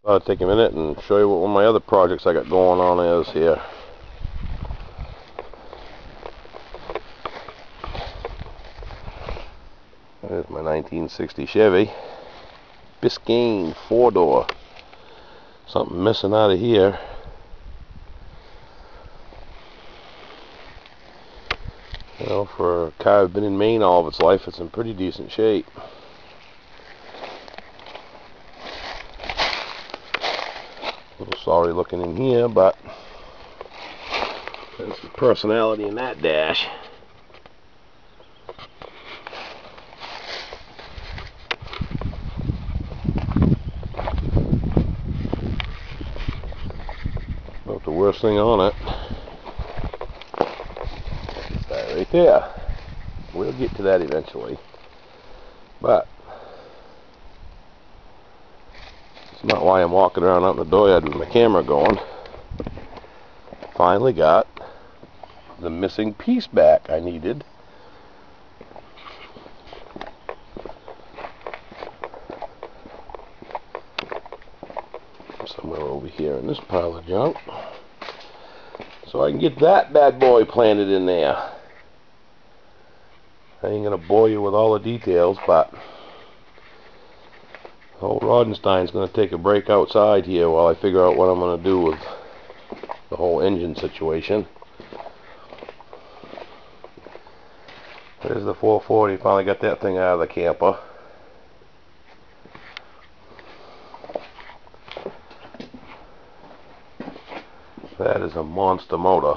I'll take a minute and show you what one of my other projects I got going on is here. There's my 1960 Chevy Biscayne 4-door. Something missing out of here. You know, for a car that's been in Maine all of its life, it's in pretty decent shape. A little sorry looking in here, but there's some personality in that dash. Not the worst thing on it. That right there. We'll get to that eventually. But it's not why I'm walking around out in the dooryard with my camera going. Finally got the missing piece back I needed. Somewhere over here in this pile of junk. So I can get that bad boy planted in there. I ain't gonna bore you with all the details, but old Rodenstein's gonna take a break outside here while I figure out what I'm gonna do with the whole engine situation. There's the 440. Finally got that thing out of the camper. That is a monster motor.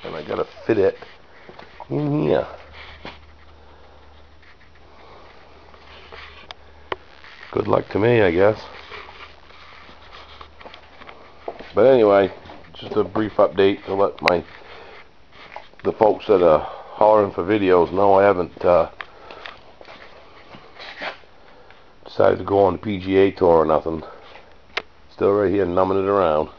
And I gotta fit it in here. Good luck to me, I guess. But anyway, just a brief update to let the folks that are hollering for videos know I haven't decided to go on the PGA tour or nothing. Still right here numbing it around.